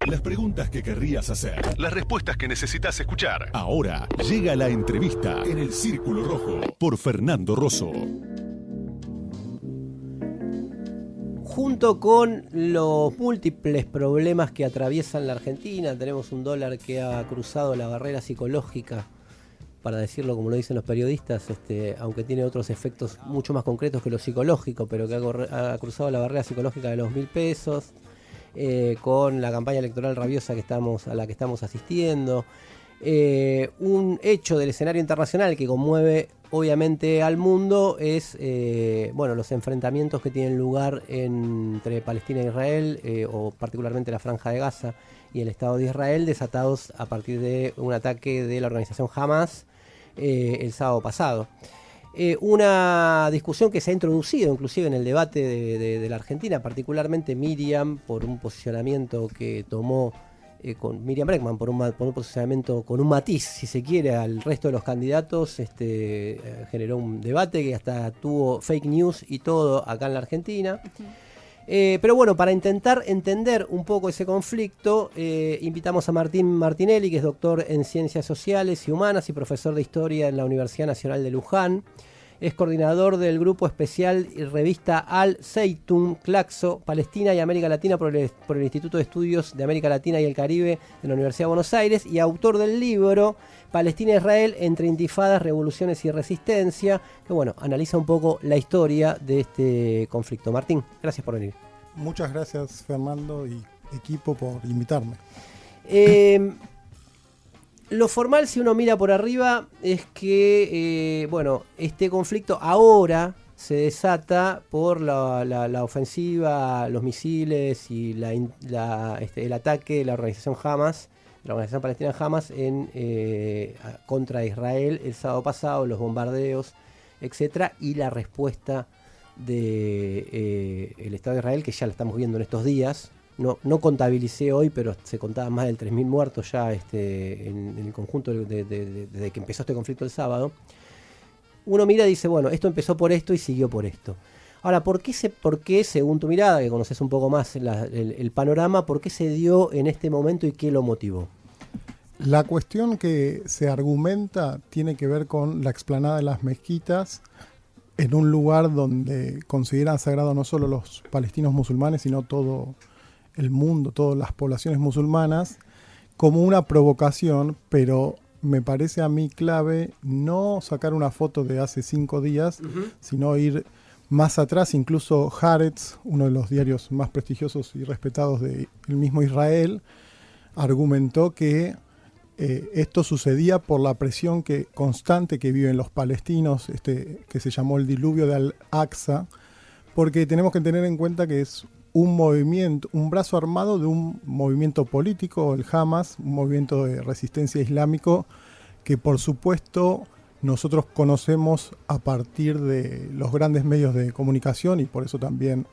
Las preguntas que querrías hacer. Las respuestas que necesitas escuchar. Ahora llega la entrevista en el Círculo Rojo por Fernando Rosso. Junto con los múltiples problemas que atraviesan la Argentina, tenemos un dólar que ha cruzado la barrera psicológica, para decirlo como lo dicen los periodistas, aunque tiene otros efectos mucho más concretos que lo psicológico, pero que ha cruzado la barrera psicológica de los 1.000 pesos, con la campaña electoral rabiosa a la que estamos asistiendo. Un hecho del escenario internacional que conmueve obviamente al mundo es los enfrentamientos que tienen lugar entre Palestina e Israel, o particularmente la Franja de Gaza y el Estado de Israel, desatados a partir de un ataque de la organización Hamas el sábado pasado. Una discusión que se ha introducido inclusive en el debate de la Argentina, particularmente Miriam, por un posicionamiento que tomó con Miriam Bregman, por un posicionamiento con un matiz, si se quiere, al resto de los candidatos. Generó un debate que hasta tuvo fake news y todo acá en la Argentina. Pero bueno, para intentar entender un poco ese conflicto, invitamos a Martín Martinelli, que es doctor en Ciencias Sociales y Humanas y profesor de Historia en la Universidad Nacional de Luján. Es coordinador del grupo especial y revista Al-Zaytun, Claxo, Palestina y América Latina por el Instituto de Estudios de América Latina y el Caribe de la Universidad de Buenos Aires, y autor del libro Palestina e Israel entre intifadas, revoluciones y resistencia, que analiza un poco la historia de este conflicto. Martín, gracias por venir. Muchas gracias, Fernando y equipo, por invitarme. Lo formal, si uno mira por arriba, es que este conflicto ahora se desata por la ofensiva, los misiles y el ataque de la organización Hamas, la organización palestina Hamas, contra Israel el sábado pasado, los bombardeos, etcétera, y la respuesta del Estado de Israel, que ya la estamos viendo en estos días. No contabilicé hoy, pero se contaban más de 3.000 muertos ya en el conjunto desde que empezó este conflicto el sábado. Uno mira y dice, esto empezó por esto y siguió por esto. Ahora, ¿por qué, según tu mirada, que conoces un poco más el panorama, por qué se dio en este momento y qué lo motivó? La cuestión que se argumenta tiene que ver con la explanada de las mezquitas, en un lugar donde consideran sagrado no solo los palestinos musulmanes, sino todo el mundo, todas las poblaciones musulmanas, como una provocación, pero me parece a mí clave no sacar una foto de hace 5 días, sino ir más atrás. Incluso Haaretz, uno de los diarios más prestigiosos y respetados del mismo Israel, argumentó que esto sucedía por la presión constante que viven los palestinos, que se llamó el diluvio de Al-Aqsa, porque tenemos que tener en cuenta que es un movimiento, un brazo armado de un movimiento político, el Hamas, un movimiento de resistencia islámico que por supuesto nosotros conocemos a partir de los grandes medios de comunicación, y por eso también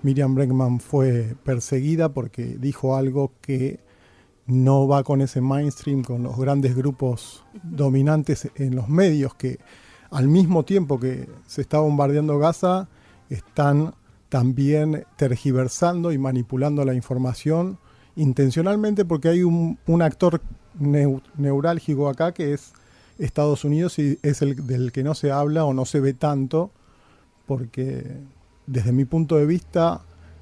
Miriam Bregman fue perseguida, porque dijo algo que no va con ese mainstream, con los grandes grupos dominantes en los medios, que al mismo tiempo que se está bombardeando Gaza, están también tergiversando y manipulando la información intencionalmente, porque hay un actor neurálgico acá, que es Estados Unidos, y es el del que no se habla o no se ve tanto, porque desde mi punto de vista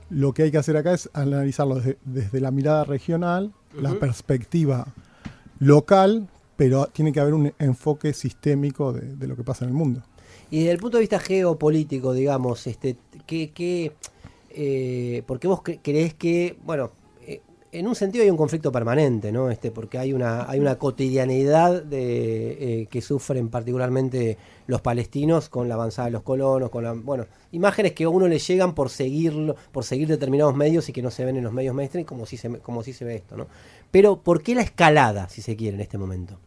lo que hay que hacer acá es analizarlo desde la mirada regional, la perspectiva local, pero tiene que haber un enfoque sistémico de lo que pasa en el mundo. Y desde el punto de vista geopolítico, digamos, porque vos creés que, en un sentido hay un conflicto permanente, ¿no? Porque hay una cotidianidad que sufren particularmente los palestinos con la avanzada de los colonos, imágenes que a uno le llegan por seguir determinados medios y que no se ven en los medios mainstream, como si se ve esto, ¿no? Pero ¿por qué la escalada, si se quiere, en este momento?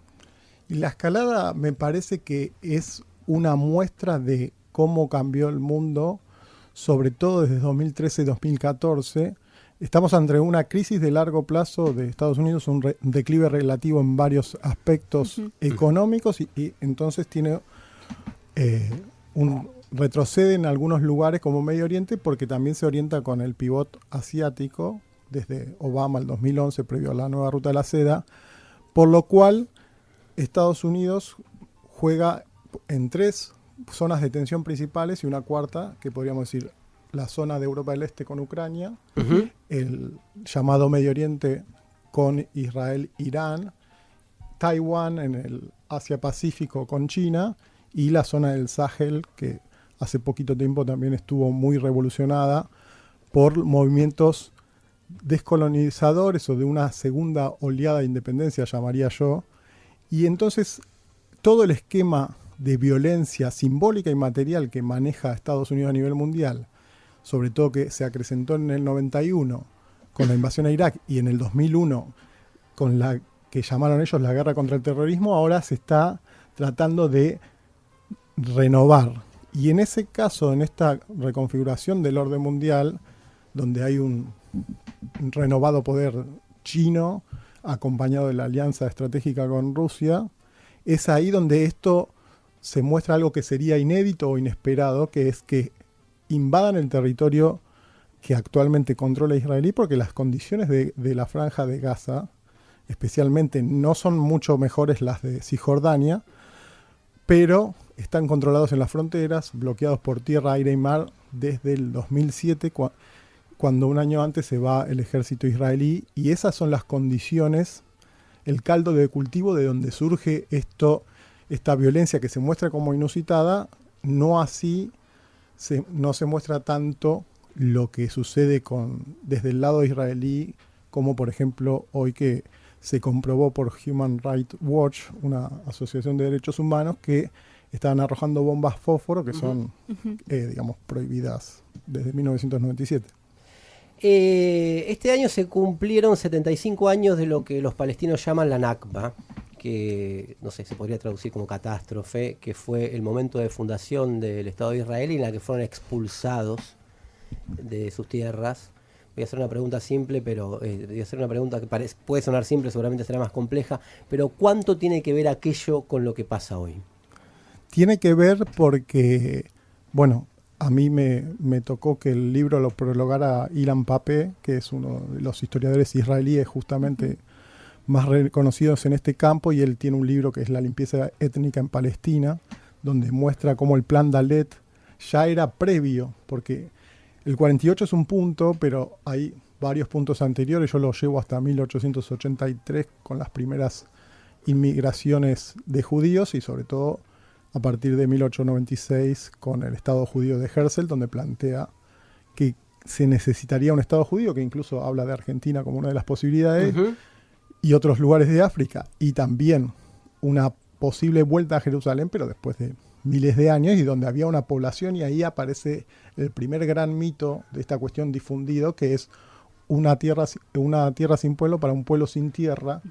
La escalada me parece que es una muestra de cómo cambió el mundo, sobre todo desde 2013-2014. Estamos ante una crisis de largo plazo de Estados Unidos, un declive relativo en varios aspectos económicos, y entonces tiene retrocede en algunos lugares como Medio Oriente, porque también se orienta con el pivot asiático, desde Obama el 2011, previo a la nueva ruta de la seda, por lo cual Estados Unidos juega en 3 zonas de tensión principales y una cuarta, que podríamos decir la zona de Europa del Este con Ucrania, el llamado Medio Oriente con Israel, Irán, Taiwán en el Asia-Pacífico con China y la zona del Sahel, que hace poquito tiempo también estuvo muy revolucionada por movimientos descolonizadores o de una segunda oleada de independencia, llamaría yo. Y entonces todo el esquema de violencia simbólica y material que maneja Estados Unidos a nivel mundial, sobre todo que se acrecentó en el 91 con la invasión a Irak y en el 2001 con la que llamaron ellos la guerra contra el terrorismo, ahora se está tratando de renovar. Y en ese caso, en esta reconfiguración del orden mundial, donde hay un renovado poder chino acompañado de la alianza estratégica con Rusia, es ahí donde esto se muestra algo que sería inédito o inesperado, que es que invadan el territorio que actualmente controla Israel, porque las condiciones de la franja de Gaza, especialmente, no son mucho mejores las de Cisjordania, pero están controlados en las fronteras, bloqueados por tierra, aire y mar desde el 2007, cuando un año antes se va el ejército israelí, y esas son las condiciones, el caldo de cultivo de donde surge esta violencia que se muestra como inusitada. No así no se muestra tanto lo que sucede desde el lado israelí, como por ejemplo hoy que se comprobó por Human Rights Watch, una asociación de derechos humanos, que estaban arrojando bombas fósforo que son, digamos, prohibidas desde 1997. Este año se cumplieron 75 años de lo que los palestinos llaman la Nakba, que no sé, se podría traducir como catástrofe, que fue el momento de fundación del Estado de Israel y en la que fueron expulsados de sus tierras. Voy a hacer una pregunta simple, pero voy a hacer una pregunta que puede sonar simple, seguramente será más compleja, pero ¿cuánto tiene que ver aquello con lo que pasa hoy? Tiene que ver porque, bueno, a mí me tocó que el libro lo prologara Ilan Pappé, que es uno de los historiadores israelíes justamente más reconocidos en este campo, y él tiene un libro que es La limpieza étnica en Palestina, donde muestra cómo el plan Dalet ya era previo, porque el 48 es un punto, pero hay varios puntos anteriores. Yo lo llevo hasta 1883 con las primeras inmigraciones de judíos y sobre todo a partir de 1896 con el Estado judío de Herzl, donde plantea que se necesitaría un Estado judío, que incluso habla de Argentina como una de las posibilidades, y otros lugares de África, y también una posible vuelta a Jerusalén, pero después de miles de años, y donde había una población, y ahí aparece el primer gran mito de esta cuestión difundido, que es una tierra sin pueblo para un pueblo sin tierra,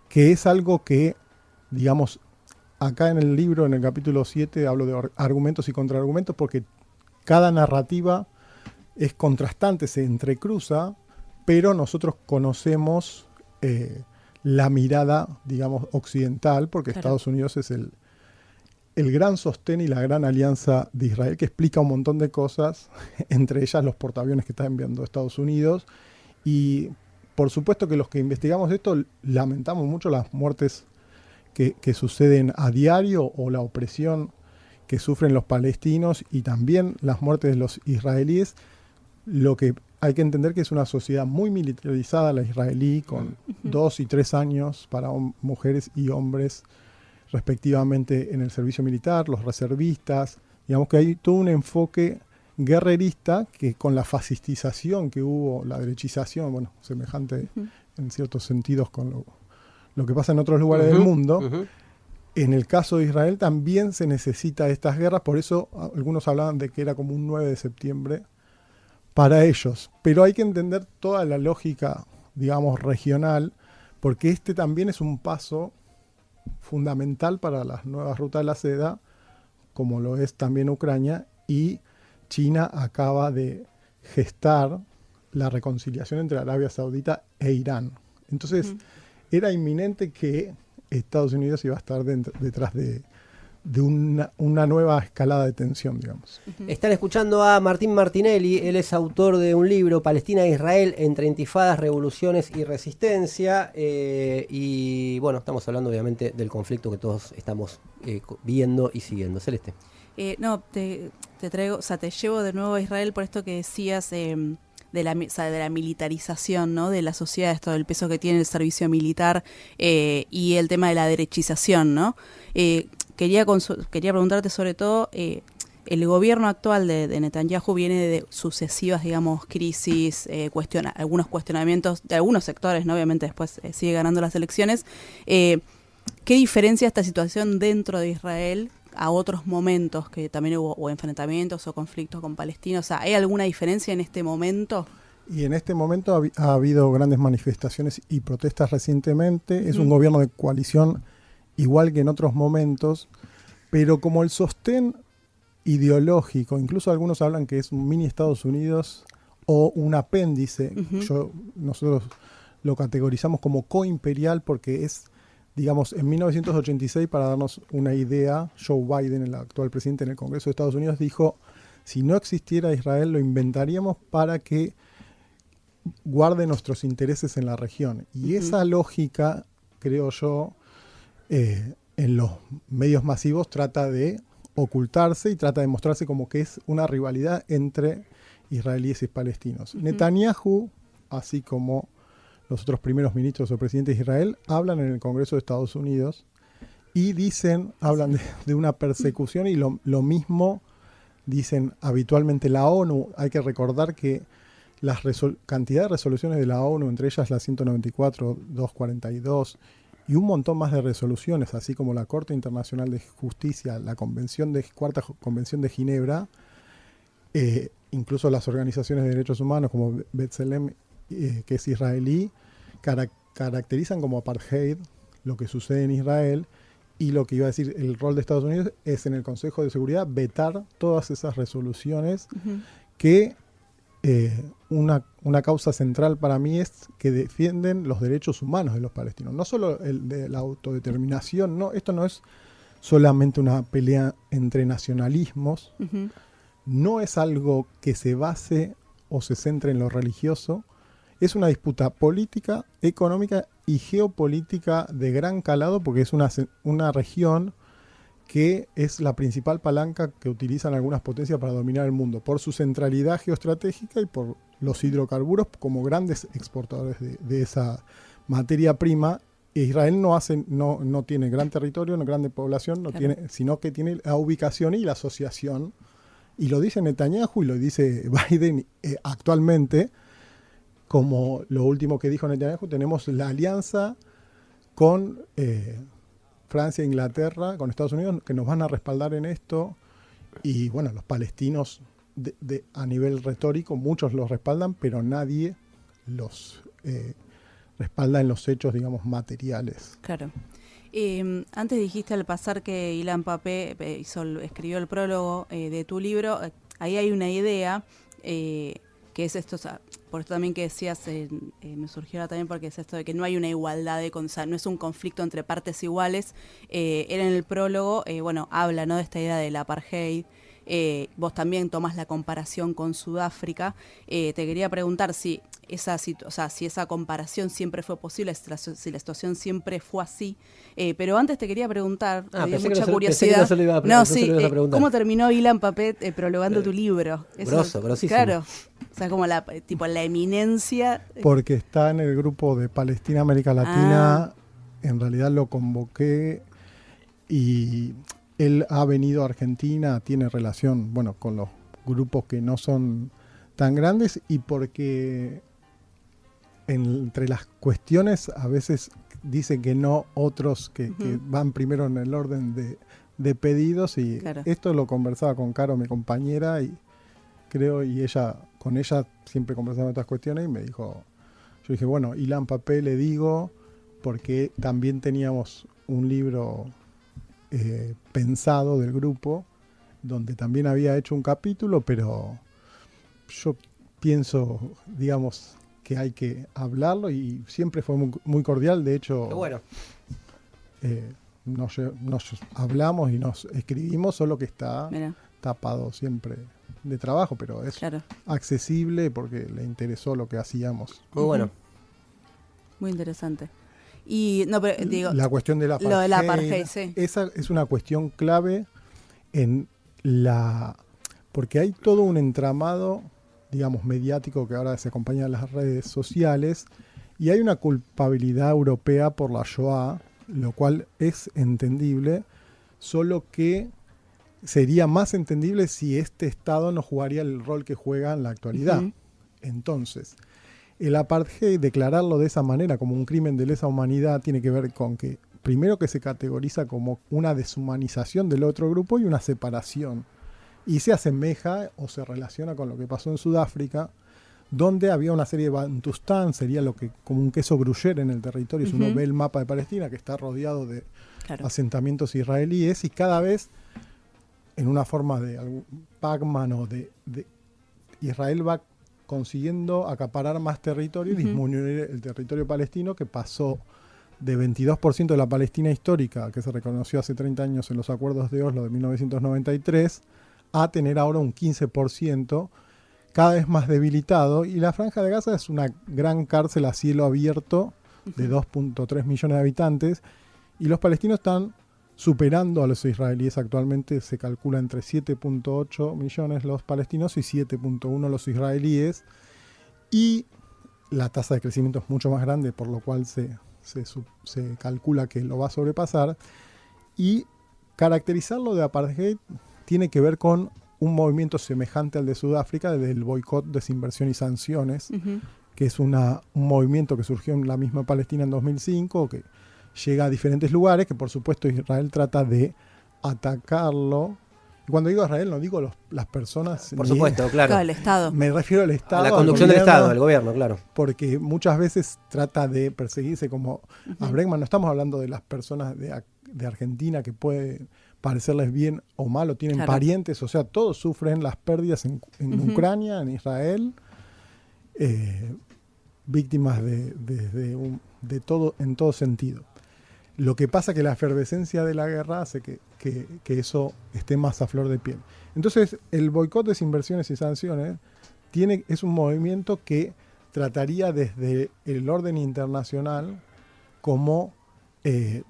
que es algo que, digamos, acá en el libro, en el capítulo 7, hablo de argumentos y contraargumentos, porque cada narrativa es contrastante, se entrecruza, pero nosotros conocemos la mirada, digamos, occidental, porque claro, Estados Unidos es el gran sostén y la gran alianza de Israel, que explica un montón de cosas, entre ellas los portaaviones que está enviando Estados Unidos. Y por supuesto que los que investigamos esto lamentamos mucho las muertes que suceden a diario, o la opresión que sufren los palestinos y también las muertes de los israelíes. Lo que hay que entender que es una sociedad muy militarizada, la israelí, con 2 y 3 años para mujeres y hombres respectivamente en el servicio militar, los reservistas. Digamos que hay todo un enfoque guerrerista que, con la fascistización que hubo, la derechización, bueno, semejante en ciertos sentidos con lo que pasa en otros lugares del mundo, en el caso de Israel también se necesita estas guerras. Por eso algunos hablaban de que era como un 9 de septiembre para ellos. Pero hay que entender toda la lógica, digamos, regional, porque este también es un paso fundamental para las nuevas rutas de la seda, como lo es también Ucrania, y China acaba de gestar la reconciliación entre Arabia Saudita e Irán. Entonces, era inminente que Estados Unidos iba a estar detrás de de una nueva escalada de tensión, digamos. Están escuchando a Martín Martinelli, él es autor de un libro, Palestina e Israel, entre intifadas, revoluciones y resistencia, y bueno, estamos hablando obviamente del conflicto que todos estamos viendo y siguiendo. Celeste. No, te traigo, o sea, te llevo de nuevo a Israel por esto que decías de la militarización, ¿no? De la sociedad, esto del peso que tiene el servicio militar y el tema de la derechización, ¿no? Quería preguntarte sobre todo, el gobierno actual de Netanyahu viene de sucesivas, digamos, crisis, algunos cuestionamientos de algunos sectores, ¿no? Obviamente después sigue ganando las elecciones. ¿Qué diferencia esta situación dentro de Israel a otros momentos que también hubo o enfrentamientos o conflictos con palestinos? O sea, ¿hay alguna diferencia en este momento? Y en este momento ha habido grandes manifestaciones y protestas recientemente. Es un gobierno de coalición igual que en otros momentos, pero como el sostén ideológico, incluso algunos hablan que es un mini Estados Unidos o un apéndice, nosotros lo categorizamos como coimperial porque es, digamos, en 1986, para darnos una idea, Joe Biden, el actual presidente en el Congreso de Estados Unidos, dijo, si no existiera Israel lo inventaríamos para que guarde nuestros intereses en la región. Y esa lógica, creo yo, en los medios masivos trata de ocultarse y trata de mostrarse como que es una rivalidad entre israelíes y palestinos. Netanyahu, así como los otros primeros ministros o presidentes de Israel, hablan en el Congreso de Estados Unidos y hablan de una persecución, y lo mismo dicen habitualmente la ONU. Hay que recordar que la cantidad de resoluciones de la ONU, entre ellas la 194, 242 y un montón más de resoluciones, así como la Corte Internacional de Justicia, la Cuarta Convención de Ginebra, incluso las organizaciones de derechos humanos como B'Tselem, que es israelí, caracterizan como apartheid lo que sucede en Israel, y lo que iba a decir el rol de Estados Unidos es en el Consejo de Seguridad vetar todas esas resoluciones que una causa central para mí es que defienden los derechos humanos de los palestinos, no solo el de la autodeterminación. No, esto no es solamente una pelea entre nacionalismos, no es algo que se base o se centre en lo religioso, es una disputa política, económica y geopolítica de gran calado, porque es una región que es la principal palanca que utilizan algunas potencias para dominar el mundo, por su centralidad geoestratégica y por los hidrocarburos como grandes exportadores de esa materia prima. Israel no tiene gran territorio, no grande población, sino que tiene la ubicación y la asociación, y lo dice Netanyahu y lo dice Biden actualmente. Como lo último que dijo Netanyahu, tenemos la alianza con Francia e Inglaterra, con Estados Unidos, que nos van a respaldar en esto. Y bueno, los palestinos a nivel retórico, muchos los respaldan, pero nadie los respalda en los hechos, digamos, materiales. Claro. Antes dijiste al pasar que Ilan Pappé escribió el prólogo de tu libro. Ahí hay una idea que es esto, o sea, por esto también que decías, me surgió también porque es esto de que no hay una igualdad, o sea, no es un conflicto entre partes iguales. Él en el prólogo, habla, ¿no?, de esta idea del apartheid. Vos también tomás la comparación con Sudáfrica. Te quería preguntar si esa comparación siempre fue posible, si la situación siempre fue así. Pero antes te quería preguntar, me dio mucha curiosidad. ¿Cómo terminó Ilan Pappé prologando tu libro? Grosísimo. Claro, o sea, como la eminencia. Porque está en el grupo de Palestina América Latina, en realidad lo convoqué y él ha venido a Argentina, tiene relación, con los grupos que no son tan grandes, y porque entre las cuestiones a veces dice que no otros que van primero en el orden de pedidos, y esto lo conversaba con Caro, mi compañera, y con ella siempre conversaba estas cuestiones, y me dijo, yo dije, Ilan Pappé le digo, porque también teníamos un libro pensado del grupo, donde también había hecho un capítulo, pero yo pienso, digamos, que hay que hablarlo, y siempre fue muy, muy cordial. De hecho, nos hablamos y nos escribimos, solo que está Mira, tapado siempre de trabajo, pero es claro, accesible porque le interesó lo que hacíamos. Muy bueno. muy interesante. Y no, pero digo, La cuestión de la lo de la apartheid, sí. esa es una cuestión clave porque hay todo un entramado, digamos, mediático que ahora se acompaña de las redes sociales, y hay una culpabilidad europea por la Shoah, lo cual es entendible, solo que sería más entendible si este Estado no jugaría el rol que juega en la actualidad. Ujú. Entonces, el apartheid, declararlo de esa manera como un crimen de lesa humanidad, tiene que ver con que, primero, que se categoriza como una deshumanización del otro grupo y una separación. Y se asemeja o se relaciona con lo que pasó en Sudáfrica, donde había una serie de Bantustán, sería lo que como un queso gruyere en el territorio. Si uno Ujú. ve el mapa de Palestina, que está rodeado de Claro. asentamientos israelíes, y cada vez, en una forma de algún Pac-Man o de Israel va consiguiendo acaparar más territorio y Ujú. disminuir el territorio palestino, que pasó de 22% de la Palestina histórica, que se reconoció hace 30 años en los acuerdos de Oslo de 1993, a tener ahora un 15%, cada vez más debilitado. Y la Franja de Gaza es una gran cárcel a cielo abierto de 2.3 millones de habitantes, y los palestinos están superando a los israelíes. Actualmente se calcula entre 7.8 millones los palestinos y 7.1 los israelíes, y la tasa de crecimiento es mucho más grande, por lo cual se calcula que lo va a sobrepasar. Y caracterizarlo de apartheid tiene que ver con un movimiento semejante al de Sudáfrica, del boicot, desinversión y sanciones, Ujú. que es un movimiento que surgió en la misma Palestina en 2005, que llega a diferentes lugares, que por supuesto Israel trata de atacarlo. Y cuando digo Israel no digo las personas, Por ni- supuesto, claro. Claro, el Estado. me refiero al Estado, A la al conducción del gobierno, Estado, al gobierno, claro. porque muchas veces trata de perseguirse, como a Bregman. No estamos hablando de las personas de Argentina que puede parecerles bien o mal, o tienen Claro. parientes, o sea, todos sufren las pérdidas en Ujú. Ucrania, en Israel, víctimas de todo, en todo sentido. Lo que pasa es que la efervescencia de la guerra hace que eso esté más a flor de piel. Entonces, el boicot, desinversiones y sanciones es un movimiento que trataría desde el orden internacional como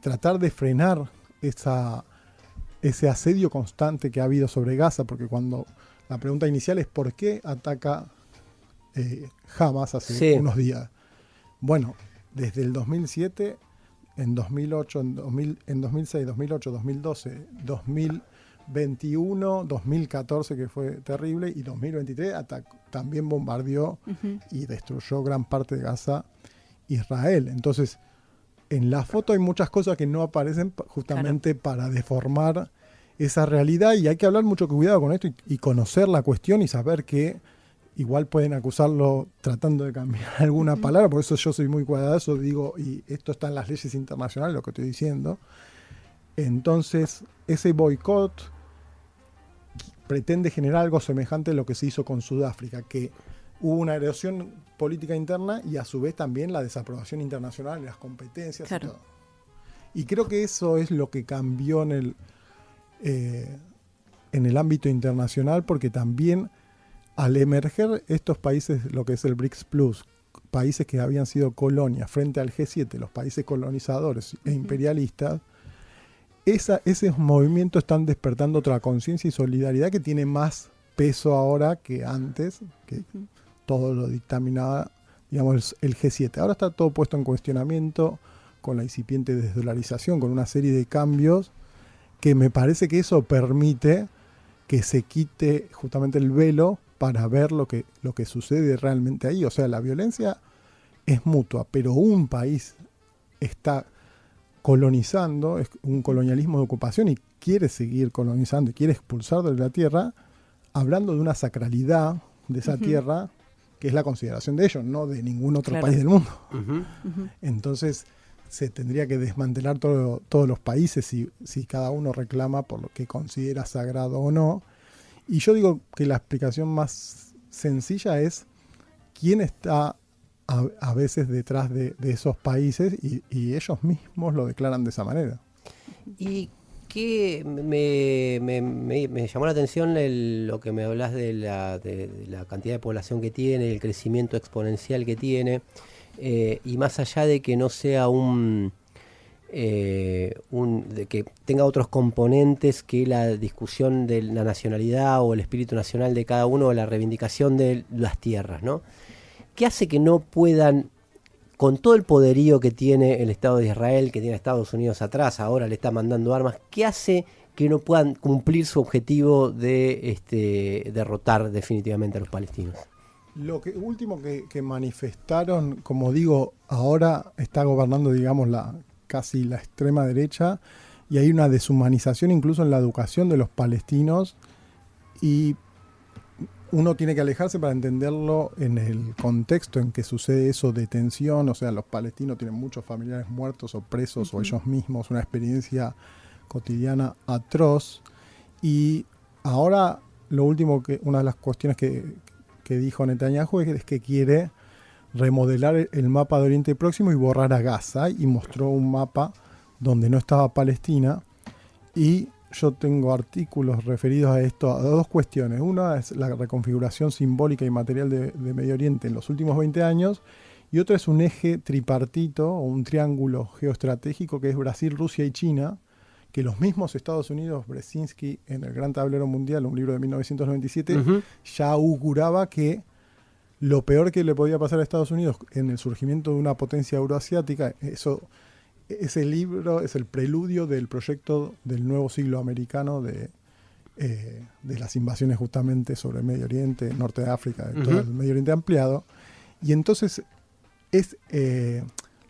tratar de frenar ese asedio constante que ha habido sobre Gaza, porque cuando la pregunta inicial es ¿por qué ataca Hamas hace Sí. unos días? Bueno, desde el 2007, en 2008, en 2006, 2008, 2012, 2021, 2014, que fue terrible, y 2023 también bombardeó Ujú. y destruyó gran parte de Gaza, Israel. Entonces, en la foto hay muchas cosas que no aparecen justamente para deformar esa realidad, y hay que hablar mucho cuidado con esto y conocer la cuestión y saber que igual pueden acusarlo tratando de cambiar alguna palabra. Por eso yo soy muy cuidadoso, digo, y esto está en las leyes internacionales, lo que estoy diciendo. Entonces, ese boicot pretende generar algo semejante a lo que se hizo con Sudáfrica, que hubo una erosión política interna y a su vez también la desaprobación internacional de las competencias. Claro. Y todo. Y creo que eso es lo que cambió en el ámbito internacional, porque también al emerger estos países, lo que es el BRICS Plus, países que habían sido colonias frente al G7, los países colonizadores e imperialistas, esos movimientos están despertando otra conciencia y solidaridad que tiene más peso ahora que antes, que todo lo dictaminaba, digamos, el G7. Ahora está todo puesto en cuestionamiento con la incipiente desdolarización, con una serie de cambios que me parece que eso permite que se quite justamente el velo para ver lo que sucede realmente ahí. O sea, la violencia es mutua, pero un país está colonizando, es un colonialismo de ocupación y quiere seguir colonizando y quiere expulsar de la tierra, hablando de una sacralidad de esa tierra, que es la consideración de ellos, no de ningún otro Claro. país del mundo. Ujú. Ujú. Entonces se tendría que desmantelar todos los países si cada uno reclama por lo que considera sagrado o no. Y yo digo que la explicación más sencilla es quién está a veces detrás de esos países, y ellos mismos lo declaran de esa manera. Y que me llamó la atención lo que me hablas de la cantidad de población que tiene, el crecimiento exponencial que tiene, y más allá de que no sea de que tenga otros componentes que la discusión de la nacionalidad o el espíritu nacional de cada uno o la reivindicación de las tierras, ¿no? ¿Qué hace que no puedan, con todo el poderío que tiene el Estado de Israel, que tiene a Estados Unidos atrás, ahora le está mandando armas, qué hace que no puedan cumplir su objetivo de derrotar definitivamente a los palestinos? Lo último que manifestaron, como digo, ahora está gobernando, digamos, casi la extrema derecha, y hay una deshumanización incluso en la educación de los palestinos, y uno tiene que alejarse para entenderlo en el contexto en que sucede eso de tensión. O sea, los palestinos tienen muchos familiares muertos o presos, o ellos mismos, una experiencia cotidiana atroz. Y ahora lo último, una de las cuestiones que dijo Netanyahu es que quiere remodelar el mapa de Oriente Próximo y borrar a Gaza, y mostró un mapa donde no estaba Palestina. Y yo tengo artículos referidos a esto, a dos cuestiones. Una es la reconfiguración simbólica y material de Medio Oriente en los últimos 20 años, y otra es un eje tripartito o un triángulo geoestratégico que es Brasil, Rusia y China, que los mismos Estados Unidos, Brzezinski, en el Gran Tablero Mundial, un libro de 1997, ya auguraba que lo peor que le podía pasar a Estados Unidos en el surgimiento de una potencia euroasiática, ese libro es el preludio del proyecto del nuevo siglo americano de las invasiones justamente sobre Medio Oriente, Norte de África, de todo el Medio Oriente ampliado. Y entonces es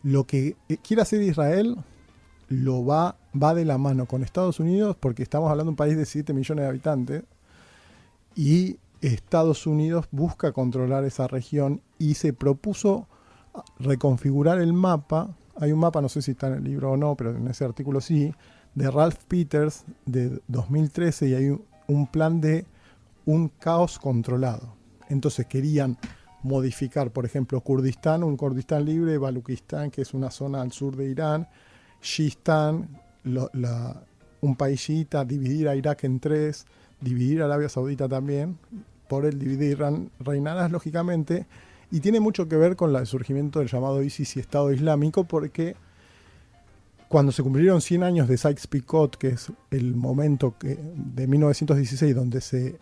lo que quiere hacer Israel va de la mano con Estados Unidos, porque estamos hablando de un país de 7 millones de habitantes, y Estados Unidos busca controlar esa región y se propuso reconfigurar el mapa. Hay un mapa, no sé si está en el libro o no, pero en ese artículo sí, de Ralph Peters de 2013, y hay un plan de un caos controlado. Entonces querían modificar, por ejemplo, Kurdistán, un Kurdistán libre, Baluchistán, que es una zona al sur de Irán, Shistán, un país chiita, dividir a Irak en 3, dividir a Arabia Saudita también, por el dividir reinarás lógicamente, y tiene mucho que ver con el surgimiento del llamado ISIS y Estado Islámico, porque cuando se cumplieron 100 años de Sykes-Picot, que es el momento de 1916 donde se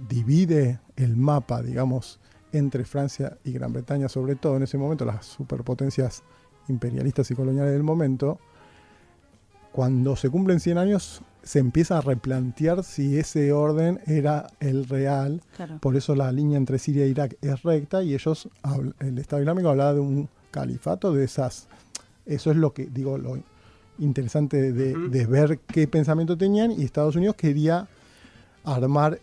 divide el mapa, digamos, entre Francia y Gran Bretaña, sobre todo en ese momento, las superpotencias imperialistas y coloniales del momento, cuando se cumplen 100 años se empieza a replantear si ese orden era el real. Claro. Por eso la línea entre Siria e Irak es recta, y el Estado Islámico hablaba de un califato de esas. Eso es lo que digo, lo interesante de ver qué pensamiento tenían, y Estados Unidos quería armar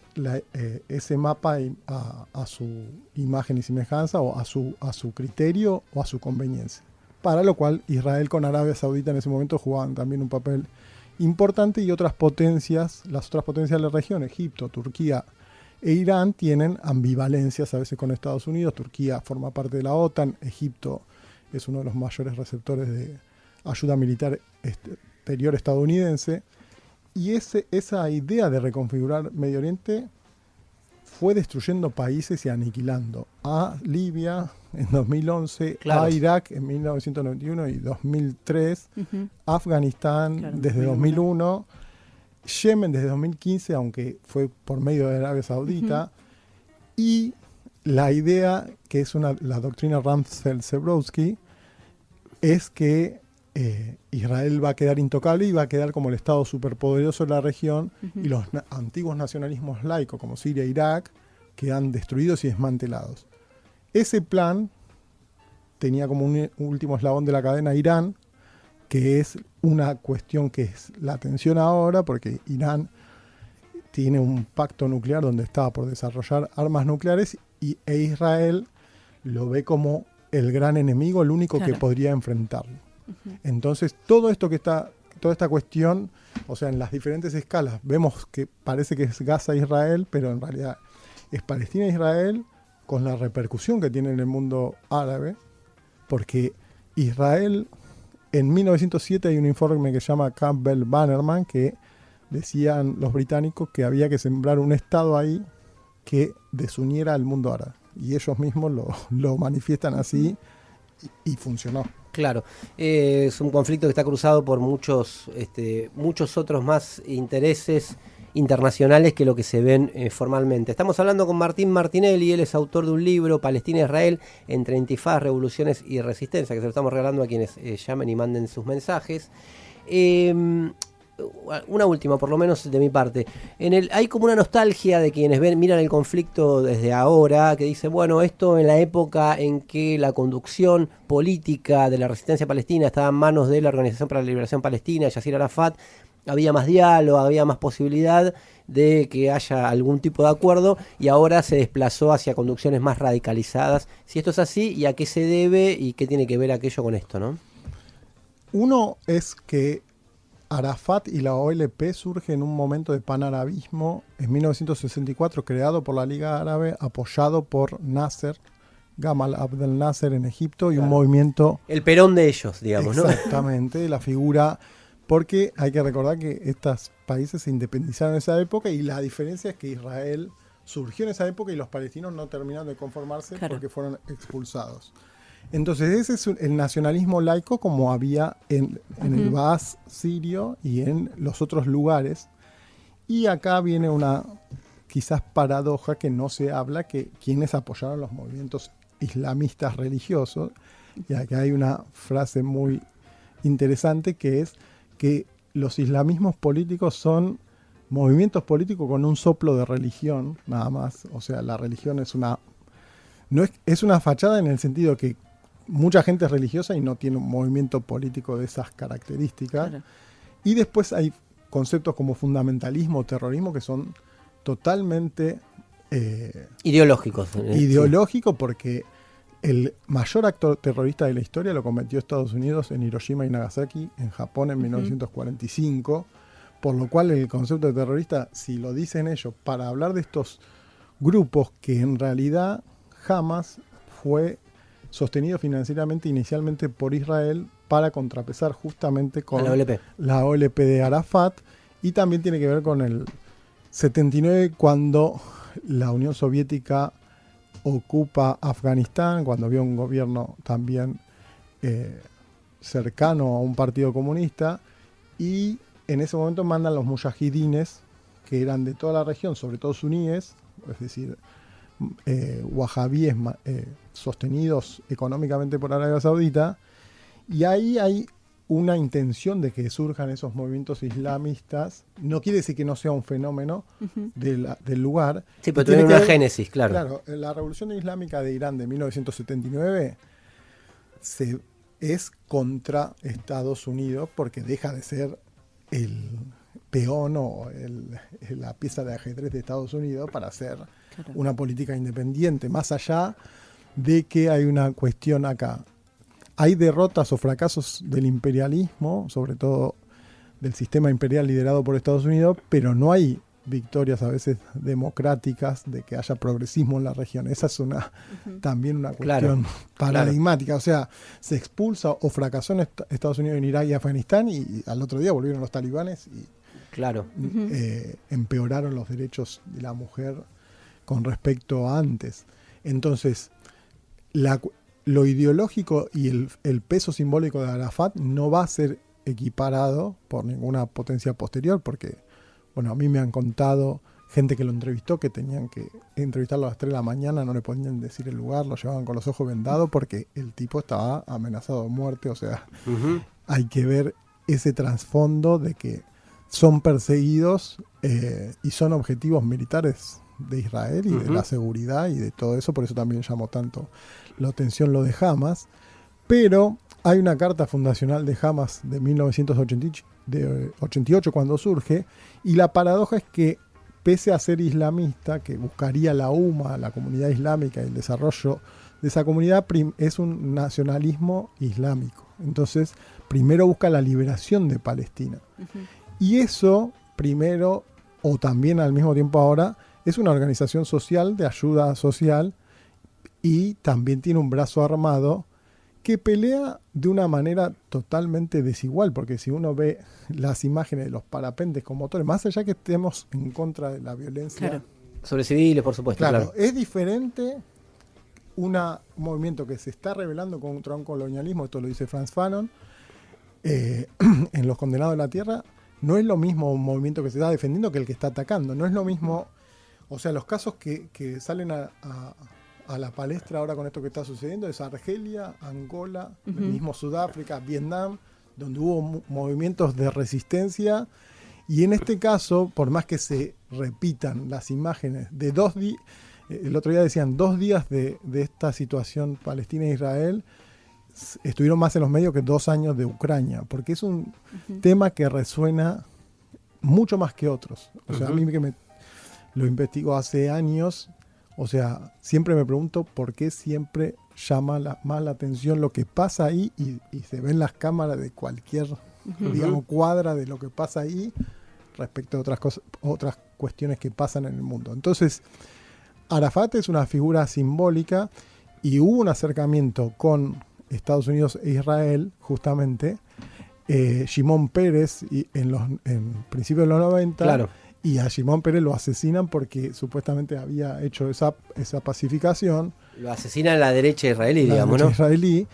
ese mapa a su imagen y semejanza, o a su criterio o a su conveniencia. Para lo cual Israel con Arabia Saudita en ese momento jugaban también un papel importante, y las otras potencias de la región, Egipto, Turquía e Irán, tienen ambivalencias a veces con Estados Unidos. Turquía forma parte de la OTAN, Egipto es uno de los mayores receptores de ayuda militar exterior estadounidense, y esa idea de reconfigurar Medio Oriente fue destruyendo países y aniquilando a Libia en 2011, claro, a Irak en 1991 y 2003, Afganistán, claro, desde 2001, Yemen desde 2015, aunque fue por medio de Arabia Saudita, y la idea, que es la doctrina Rumsfeld-Zebrowski, es que Israel va a quedar intocable y va a quedar como el Estado superpoderoso de la región, y los antiguos nacionalismos laicos como Siria e Irak quedan destruidos y desmantelados. Ese plan tenía como un último eslabón de la cadena Irán, que es una cuestión que es la tensión ahora, porque Irán tiene un pacto nuclear donde estaba por desarrollar armas nucleares, e Israel lo ve como el gran enemigo, el único, claro, que podría enfrentarlo. Entonces toda esta cuestión, o sea, en las diferentes escalas, vemos que parece que es Gaza-Israel, pero en realidad es Palestina-Israel, con la repercusión que tiene en el mundo árabe, porque Israel en 1907 hay un informe que se llama Campbell-Bannerman que decían los británicos que había que sembrar un estado ahí que desuniera al mundo árabe. Y ellos mismos lo manifiestan así y funcionó. Claro, es un conflicto que está cruzado por muchos otros más intereses internacionales que lo que se ven formalmente. Estamos hablando con Martín Martinelli, él es autor de un libro, Palestina e Israel, entre intifadas, revoluciones y resistencia, que se lo estamos regalando a quienes llamen y manden sus mensajes. Una última, por lo menos de mi parte. Hay como una nostalgia de quienes miran el conflicto desde ahora, que dicen, bueno, esto en la época en que la conducción política de la resistencia palestina estaba en manos de la Organización para la Liberación Palestina, Yasir Arafat, había más diálogo, había más posibilidad de que haya algún tipo de acuerdo, y ahora se desplazó hacia conducciones más radicalizadas. Si esto es así, ¿y a qué se debe y qué tiene que ver aquello con esto, no? Uno es que Arafat y la OLP surge en un momento de panarabismo en 1964, creado por la Liga Árabe, apoyado por Nasser, Gamal Abdel Nasser en Egipto, y un movimiento... El Perón de ellos, digamos, ¿no? Exactamente, la figura... Porque hay que recordar que estos países se independizaron en esa época, y la diferencia es que Israel surgió en esa época y los palestinos no terminaron de conformarse porque fueron expulsados. Entonces ese es el nacionalismo laico como había en el Baas sirio y en los otros lugares. Y acá viene una quizás paradoja que no se habla, que quienes apoyaron los movimientos islamistas religiosos. Y acá hay una frase muy interesante que es que los islamismos políticos son movimientos políticos con un soplo de religión, nada más. O sea, la religión es una fachada en el sentido que mucha gente es religiosa y no tiene un movimiento político de esas características. Claro. Y después hay conceptos como fundamentalismo o terrorismo que son totalmente ideológicos. Ideológicos, porque el mayor acto terrorista de la historia lo cometió Estados Unidos en Hiroshima y Nagasaki, en Japón, en 1945, por lo cual el concepto de terrorista, si lo dicen ellos, para hablar de estos grupos que en realidad jamás fue sostenido financieramente inicialmente por Israel para contrapesar justamente con la OLP de Arafat, y también tiene que ver con el 79, cuando la Unión Soviética ocupa Afganistán, cuando había un gobierno también cercano a un partido comunista, y en ese momento mandan los mujahidines, que eran de toda la región, sobre todo suníes, es decir, wahabíes sostenidos económicamente por Arabia Saudita, y ahí hay una intención de que surjan esos movimientos islamistas. No quiere decir que no sea un fenómeno del lugar. Sí, pero tiene una génesis, claro. Claro, la revolución islámica de Irán de 1979 es contra Estados Unidos, porque deja de ser el peón o la pieza de ajedrez de Estados Unidos para hacer una política independiente, más allá de que hay una cuestión acá. Hay derrotas o fracasos del imperialismo, sobre todo del sistema imperial liderado por Estados Unidos, pero no hay victorias a veces democráticas de que haya progresismo en la región. Esa es también una cuestión paradigmática. O sea, se expulsa o fracasó en Estados Unidos, en Irak y Afganistán, y al otro día volvieron los talibanes y empeoraron los derechos de la mujer con respecto a antes. Entonces, lo ideológico y el peso simbólico de Arafat no va a ser equiparado por ninguna potencia posterior, porque, bueno, a mí me han contado gente que lo entrevistó, que tenían que entrevistarlo a las 3 de la mañana, no le podían decir el lugar, lo llevaban con los ojos vendados porque el tipo estaba amenazado de muerte. O sea, hay que ver ese trasfondo de que son perseguidos y son objetivos militares de Israel y de la seguridad y de todo eso. Por eso también llamó tanto la atención lo de Hamas. Pero hay una carta fundacional de Hamas de 1988 cuando surge, y la paradoja es que, pese a ser islamista, que buscaría la UMA, la comunidad islámica y el desarrollo de esa comunidad, es un nacionalismo islámico. Entonces, primero busca la liberación de Palestina. Y eso, primero, o también al mismo tiempo ahora, es una organización social de ayuda social, y también tiene un brazo armado que pelea de una manera totalmente desigual, porque si uno ve las imágenes de los parapentes con motores, más allá que estemos en contra de la violencia... Claro. Sobre civiles, por supuesto, claro. Es diferente un movimiento que se está rebelando contra un colonialismo, esto lo dice Frantz Fanon, en Los Condenados de la Tierra, no es lo mismo un movimiento que se está defendiendo que el que está atacando, no es lo mismo, o sea, los casos que salen a la palestra ahora con esto que está sucediendo es Argelia, Angola, el mismo Sudáfrica, Vietnam, donde hubo movimientos de resistencia, y en este caso, por más que se repitan las imágenes de 2 días, el otro día decían 2 días de esta situación Palestina e Israel, estuvieron más en los medios que 2 años de Ucrania, porque es un tema que resuena mucho más que otros. O sea, a mí que lo investigo hace años, o sea, siempre me pregunto por qué siempre llama más la atención lo que pasa ahí y se ven las cámaras de cualquier, digamos, cuadra de lo que pasa ahí respecto a otras cosas, otras cuestiones que pasan en el mundo. Entonces, Arafat es una figura simbólica y hubo un acercamiento con Estados Unidos e Israel, justamente, Shimon Peres en principios de los 90, Claro. y a Shimon Peres lo asesinan porque supuestamente había hecho esa pacificación. Lo asesinan la derecha israelí, digamos, ¿no? Israelí,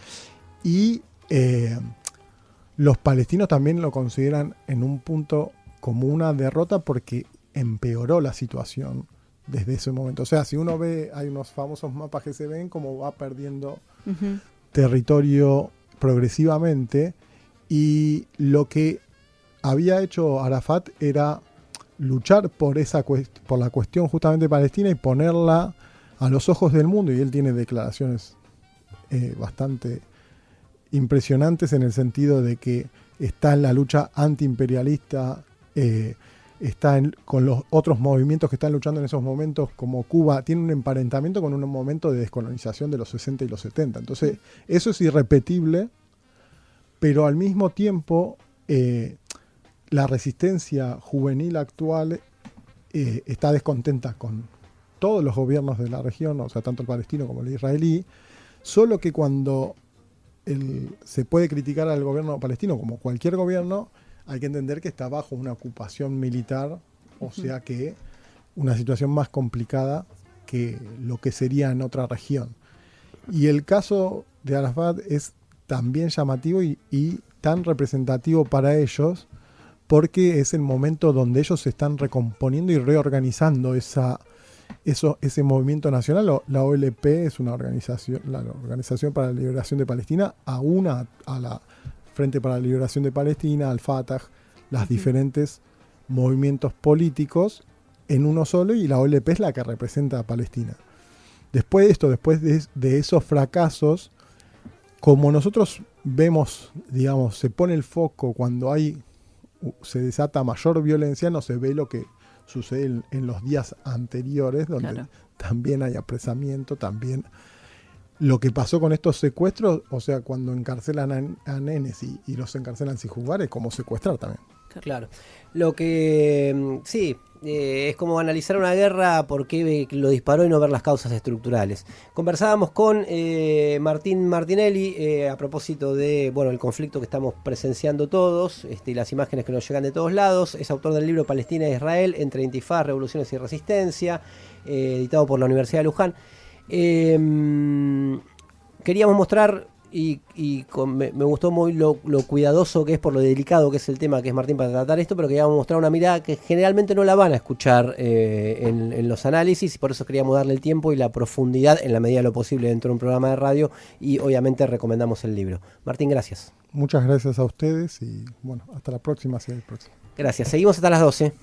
y los palestinos también lo consideran en un punto como una derrota porque empeoró la situación desde ese momento. O sea, si uno ve, hay unos famosos mapas que se ven como va perdiendo territorio progresivamente, y lo que había hecho Arafat era luchar por la cuestión justamente palestina y ponerla a los ojos del mundo, y él tiene declaraciones bastante impresionantes en el sentido de que está en la lucha antiimperialista, está con los otros movimientos que están luchando en esos momentos, como Cuba, tiene un emparentamiento con un momento de descolonización de los 60 y los 70. Entonces, eso es irrepetible, pero al mismo tiempo, la resistencia juvenil actual está descontenta con todos los gobiernos de la región, o sea, tanto el palestino como el israelí, solo que cuando se puede criticar al gobierno palestino como cualquier gobierno, hay que entender que está bajo una ocupación militar, o sea que una situación más complicada que lo que sería en otra región. Y el caso de Arafat es también llamativo y tan representativo para ellos, porque es el momento donde ellos se están recomponiendo y reorganizando ese movimiento nacional. La OLP es una organización, la Organización para la Liberación de Palestina, a la Frente para la Liberación de Palestina, al Fatah, las diferentes movimientos políticos en uno solo, y la OLP es la que representa a Palestina. Después de esos fracasos, como nosotros vemos, digamos, se pone el foco cuando se desata mayor violencia, no se ve lo que sucede en los días anteriores, donde también hay apresamiento, también lo que pasó con estos secuestros, o sea, cuando encarcelan a nenes y los encarcelan sin juzgar, es como secuestrar también. Claro. Lo que sí, es como analizar una guerra, por qué lo disparó y no ver las causas estructurales. Conversábamos con Martín Martinelli a propósito de el conflicto que estamos presenciando todos, y las imágenes que nos llegan de todos lados. Es autor del libro Palestina e Israel, entre intifadas, revoluciones y resistencia, editado por la Universidad de Luján. Queríamos mostrar me gustó muy lo cuidadoso que es, por lo delicado que es el tema que es Martín para tratar esto, pero queríamos mostrar una mirada que generalmente no la van a escuchar en los análisis, y por eso queríamos darle el tiempo y la profundidad en la medida de lo posible dentro de un programa de radio, y obviamente recomendamos el libro. Martín, gracias. Muchas gracias a ustedes y hasta la próxima, si hay próxima. Gracias, seguimos hasta las 12.